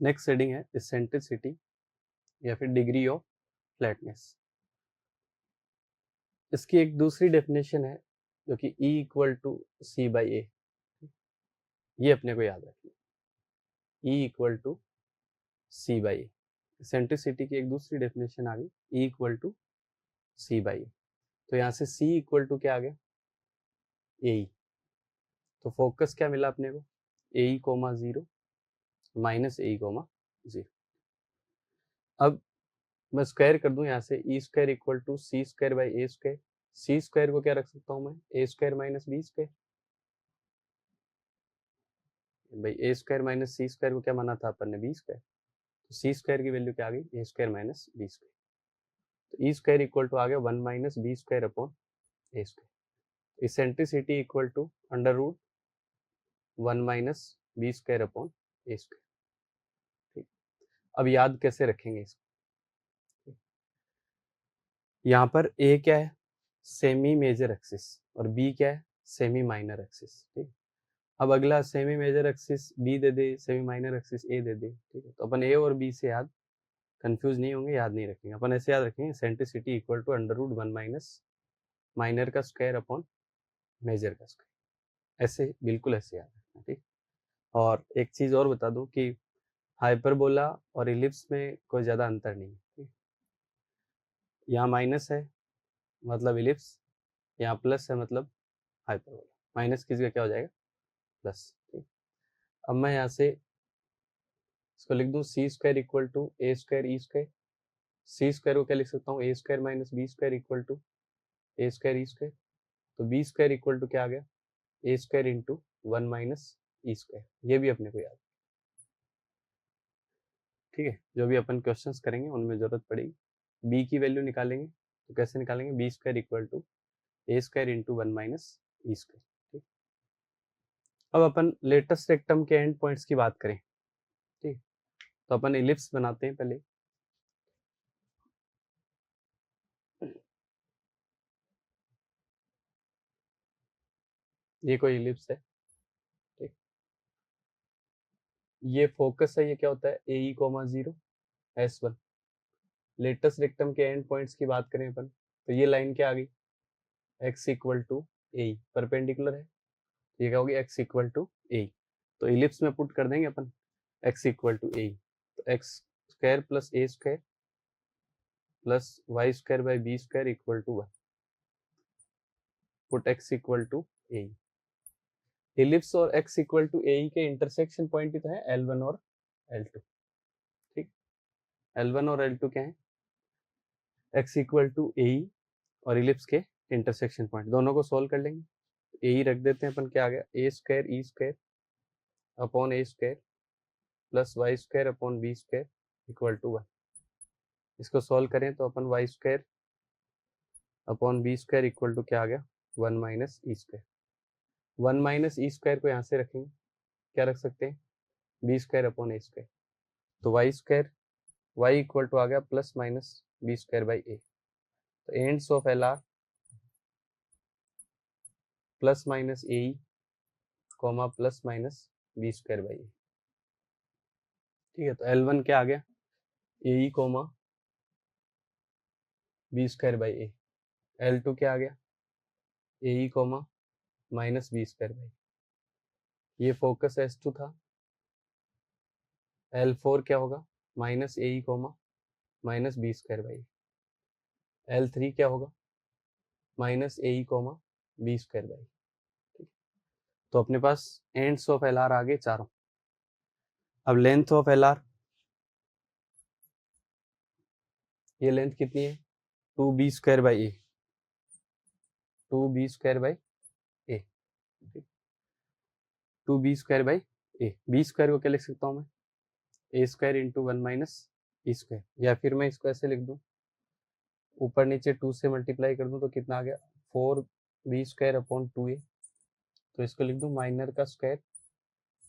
Next heading है eccentricity या फिर डिग्री ऑफ फ्लैटनेस। इसकी एक दूसरी डेफिनेशन है जो कि E equal to C by A, ये अपने को याद रखना। E equal to C by A, eccentricity की एक दूसरी डेफिनेशन आ गई E equal to C by A. तो यहाँ से C इक्वल टू क्या आ गया, ए। तो फोकस क्या मिला अपने को, A comma 0 minus A comma 0। अब मैं स्क्वायर कर दूं यहाँ से, E square equal to C square by A square. C square को क्या रख सकता हूँ मैं, A square minus B square. भाई A square minus C square को क्या माना था अपन ने, बी स्क्वायर। तो सी स्क्वायर की वैल्यू क्या आ गई, A square minus B square. तो ई स्क्वायर इक्वल टू आ गया 1 minus B square upon A square. Eccentricity equal to under root 1 minus B square upon A square. ठीक, अब याद कैसे रखेंगे इसको। यहाँ पर ए क्या है, सेमी मेजर एक्सिस, और बी क्या है, सेमी माइनर एक्सिस। ठीक, अब अगला सेमी मेजर एक्सिस बी दे दे, सेमी माइनर एक्सिस ए दे दे। ठीक है, तो अपन ए और बी से याद कंफ्यूज नहीं होंगे, याद नहीं रखेंगे अपन, ऐसे याद रखेंगे eccentricity equal to under root 1 minus minor का स्क्वायर अपॉन मेजर का स्क्वायर। ऐसे बिल्कुल ऐसे याद रखना। ठीक, और एक चीज और बता दूं कि हाइपरबोला और इलिप्स में कोई ज्यादा अंतर नहीं है। यहाँ माइनस है मतलब इलिप्स, यहाँ प्लस है मतलब हाइपरबोला। माइनस किसी का क्या हो जाएगा, प्लस। ठीक, अब मैं यहाँ से इसको लिख दूं C square equal to A square E square. C square को क्या लिख सकता हूँ, A square minus B square equal to A square E square. तो बी स्क्वायर इक्वल टू क्या आ गया, ए स्क्वायर इंटू 1 माइनस ई स्क्वायर। ये भी अपने को याद। ठीक है, जो भी अपन क्वेश्चंस करेंगे उनमें जरूरत पड़ेगी। बी की वैल्यू निकालेंगे तो कैसे निकालेंगे, B square equal to A square into 1 minus E square. ठीक, अब अपन लेटेस्ट रेक्टम के एंड पॉइंट्स की बात करें। ठीक, तो अपन इलिप्स बनाते हैं पहले। ये कोई इलिप्स है। ठीक, ये फोकस है, ये क्या होता है, A E comma 0 S1। Latus rectum के एंड पॉइंट्स की बात करें अपन, तो ये लाइन क्या आ गई, x equal to A, perpendicular है, ये क्या होगी, x इक्वल टू ए। तो इलिप्स में पुट कर देंगे अपन x इक्वल टू ए। तो X square plus A square plus Y square by B square equal to 1। Put x equal to A. Ellipse और x इक्वल टू ए के intersection point भी तो है L1 और L2। ठीक, L1 और L2 क्या है, x इक्वल टू ए और इलिप्स के इंटरसेक्शन पॉइंट, दोनों को सोल्व कर लेंगे। ए रख देते हैं अपन, क्या आ गया, ए square E square upon A square plus Y square upon b square equal to 1। इसको सोल्व करें तो अपन y square upon b square equal to क्या आ गया, 1 माइनस ई स्क्वायर। 1 माइनस ई स्क्वायर को यहाँ से रखेंगे, क्या रख सकते हैं, बी स्क्वायर अपॉन ए स्क्वायर। तो y square, y equal to आ गया plus minus B square by A. तो ends of L R plus minus a comma plus minus B square by a. ठीक है, तो L1 क्या आ गया, a comma b square by a. L2 क्या आ गया, a comma minus B square by. ये फोकस S2 था। L4 क्या होगा, minus A comma minus B square by. L3 क्या होगा, minus A comma b square by. ठीक, तो अपने पास एंड्स ऑफ एल आर आ गए चारों। अब लेंथ ऑफ एल आर, ये लेंथ कितनी है, 2b square by A, 2b square by A. 2b square by A, B square को क्या लिख सकता हूँ मैं, A square into 1 minus E square, या फिर मैं इसको ऐसे लिख दूँ, ऊपर नीचे 2 से मल्टीप्लाई कर दूँ तो कितना आ गया, 4b स्क्वायर अपॉन 2a। तो इसको लिख दूँ माइनर का स्क्वायर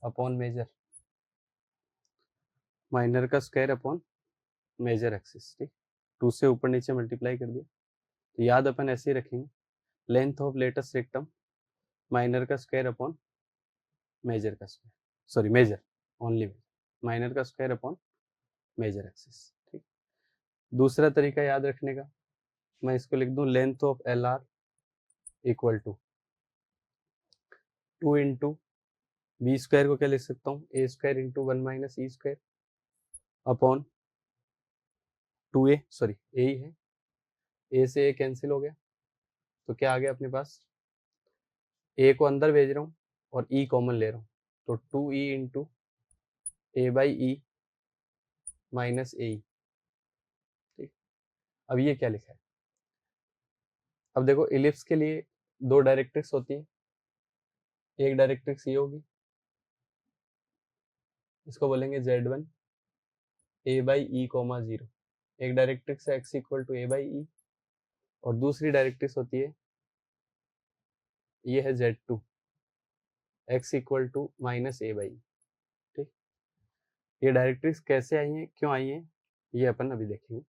अपॉन मेजर, माइनर का स्क्वायर अपॉन मेजर एक्सिस। ठीक, 2 से ऊपर नीचे मल्टीप्लाई कर दिया। तो याद अपन ऐसे ही रखेंगे, length of latus rectum minor का स्क्वायर अपॉन मेजर का square, sorry major, only major, minor का स्क्वायर अपॉन मेजर एक्सिस। ठीक, दूसरा तरीका याद रखने का, मैं इसको लिख दूं length of L R equal to 2 into B square को क्या लिख सकता हूँ, A square into 1 minus E square upon 2a, sorry A ही है, ए से ए कैंसिल हो गया, तो क्या आ गया अपने पास, ए को अंदर भेज रहा हूँ और ई कॉमन ले रहा हूँ, तो 2e into a by E minus a. ठीक, अब ये क्या लिखा है, अब देखो इलिप्स के लिए दो डायरेक्ट्रिक्स होती है, एक डायरेक्ट्रिक्स ये होगी, इसको बोलेंगे Z1 A by E comma 0, एक डायरेक्ट्रिक्स है x equal to A by e, और दूसरी डायरेक्ट्रिक्स होती है ये है Z2 x equal to minus A by. ठीक, ये डायरेक्ट्रिक्स कैसे आई हैं, क्यों आई हैं, ये अपन अभी देखेंगे।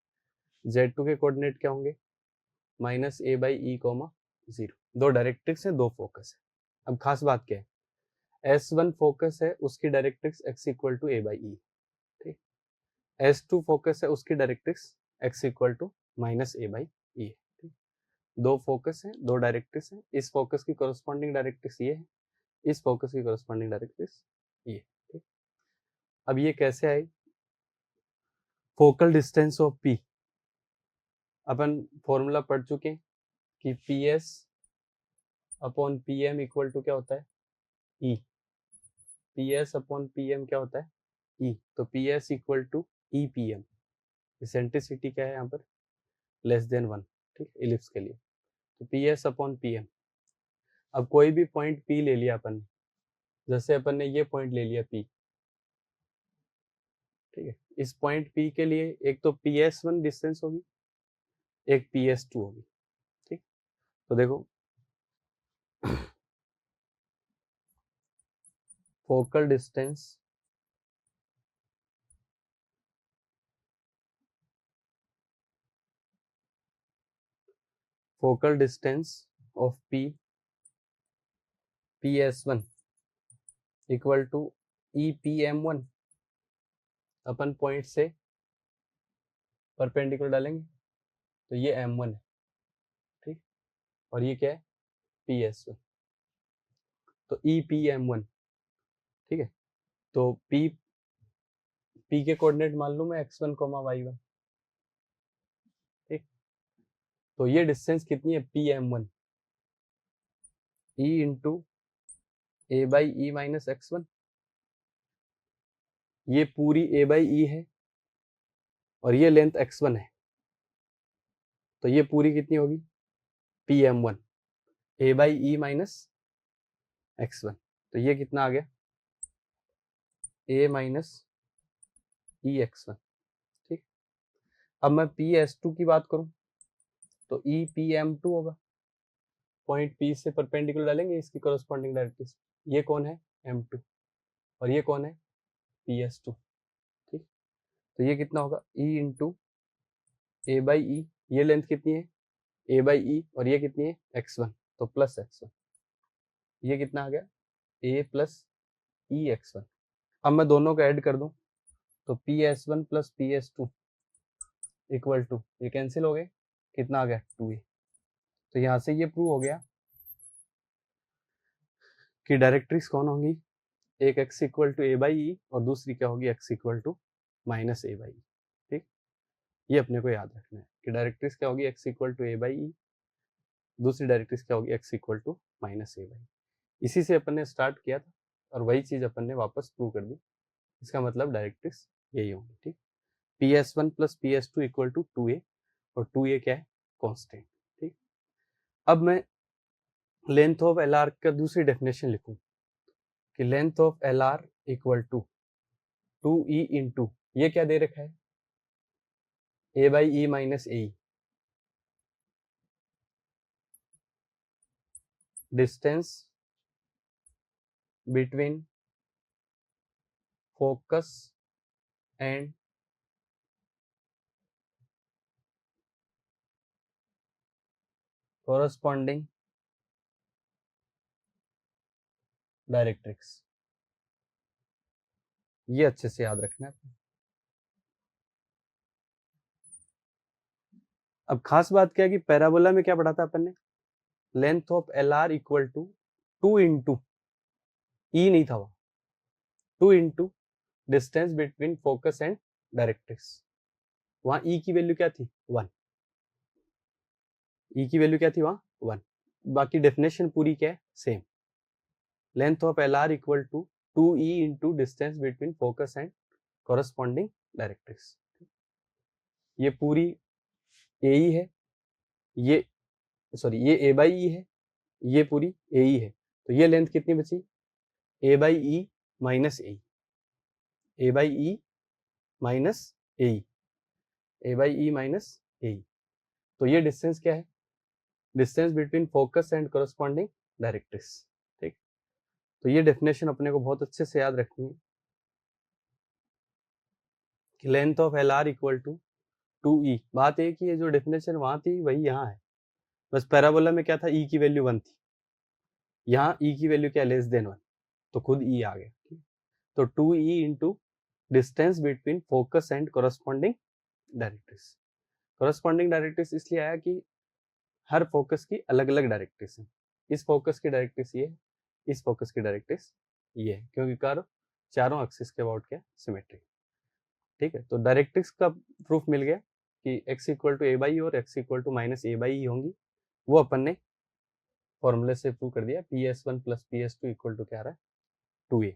Z2 के कोऑर्डिनेट क्या होंगे, minus A by E comma 0, दो डायरेक्ट्रिक्स है, दो फोकस है। अब खास बात क्या है, S1 फोकस है, उसकी directrix x equal to A by e. ठीक, S2 फोकस है, उसकी directrix x equal to minus A by e. ठीक, दो फोकस है, दो डायरेक्ट्रिक्स है, इस फोकस की कोरस्पॉन्डिंग डायरेक्ट्रिक्स ये है, इस फोकस की कोरस्पॉन्डिंग डायरेक्ट्रिक्स ये। ठीक, अब ये कैसे आई, फोकल डिस्टेंस ऑफ P, अपन फॉर्मूला पढ़ चुके हैं कि PS upon PM equal to क्या होता है, E। PS अपॉन PM क्या होता है, E, तो PS equal to EPM, eccentricity क्या है यहाँ पर, लेस देन 1। ठीक, इलिप्स के लिए तो PS अपॉन PM। अब कोई भी पॉइंट P ले लिया अपन ने, जैसे अपन ने ये पॉइंट ले लिया P, ठीक है, इस पॉइंट P के लिए एक तो PS1 डिस्टेंस होगी, एक PS2 होगी। ठीक, तो देखो focal distance of PS1 equal to EPM1, अपन पॉइंट से परपेंडिकुलर डालेंगे तो ये M1 है। ठीक, और ये क्या है, PS1, तो EPM1। ठीक है, तो P के कोऑर्डिनेट मान लूं मैं x1 y1। ठीक, तो ये डिस्टेंस कितनी है, PM1, E into a by E minus x1, ये पूरी ए बाई ई है और ये लेंथ x1 है, तो ये पूरी कितनी होगी, PM1 A by E minus x1, तो ये कितना आ गया, a माइनस ई x1। ठीक, अब मैं PS2 की बात करूं तो EPM2 होगा, पॉइंट P से परपेंडिकुलर डालेंगे इसकी कोरस्पॉन्डिंग डायरेक्ट्रिक्स, ये कौन है, M2, और ये कौन है, PS2। ठीक, तो ये कितना होगा, E इंटू ए बाई ई, ये लेंथ कितनी है, ए बाई ई, और ये कितनी है, x1, तो प्लस x1, ये कितना आ गया, a प्लस ई x1। अब मैं दोनों को ऐड कर दूं तो PS1 plus PS2 equal to, ये कैंसिल हो गए, कितना आ गया, 2a। तो यहाँ से ये प्रूव हो गया कि डायरेक्ट्रिक्स कौन होंगी, एक x equal to A by e और दूसरी क्या होगी, x equal to minus A by e. ठीक, ये अपने को याद रखना है कि डायरेक्ट्रिक्स क्या होगी, x equal to A by e, दूसरी डायरेक्ट्रिक्स क्या होगी, x equal to minus A by. इसी से अपन ने स्टार्ट किया था और वही चीज अपन ने वापस प्रूव कर दी, इसका मतलब डायरेक्ट्रिक्स यही होंगी। ठीक, PS1 plus PS2 equal to 2a, और 2a क्या है, कॉन्स्टेंट। ठीक, अब मैं लेंथ ऑफ एल आर का दूसरी डेफिनेशन लिखूं कि length of L R equal to 2e into, ये क्या दे रखा है, a by E minus A, distance between focus and corresponding directrix. ये अच्छे से याद रखना है। अब खास बात क्या है कि पैराबोला में क्या पढ़ा था अपन ने, length of L R equal to 2 into e नहीं था वो, 2 into distance between focus and directrix. वहां ई की वैल्यू क्या थी 1, ई की वैल्यू क्या थी वहां 1। बाकी डेफिनेशन पूरी क्या है same, length of L R equal to 2e into distance between focus and corresponding directrix. ये पूरी ए ई है, ये सॉरी ये ए बाई ई है, ये पूरी ए ई है, तो ये लेंथ कितनी बची a by E minus a, a by E minus a, a by E minus a. तो ये डिस्टेंस क्या है, distance between focus and corresponding directrix. ठीक, तो ये डेफिनेशन अपने को बहुत अच्छे से याद रखनी है कि length of L R equal to 2e। बात है कि ये जो डेफिनेशन वहां थी वही यहाँ है, बस पैराबोला में क्या था e की वैल्यू 1 थी, यहाँ e की वैल्यू क्या लेस देन 1, तो खुद e आ गया। तो 2e into distance between focus and corresponding directrix. Corresponding directrix इसलिए आया कि हर फोकस की अलग अलग डायरेक्ट्रिक्स है, इस फोकस की डायरेक्ट्रिक्स ये है, इस फोकस की डायरेक्ट्रिक्स ये है, क्योंकि कर्व चारों एक्सिस के अबाउट क्या सिमेट्री। ठीक है, तो डायरेक्ट्रिक्स का प्रूफ मिल गया कि x equal to A by और x equal to minus A by होंगी, वो अपन ने फॉर्मूले से प्रूव कर दिया, PS1 plus PS2 equal to क्या आ रहा है 2a।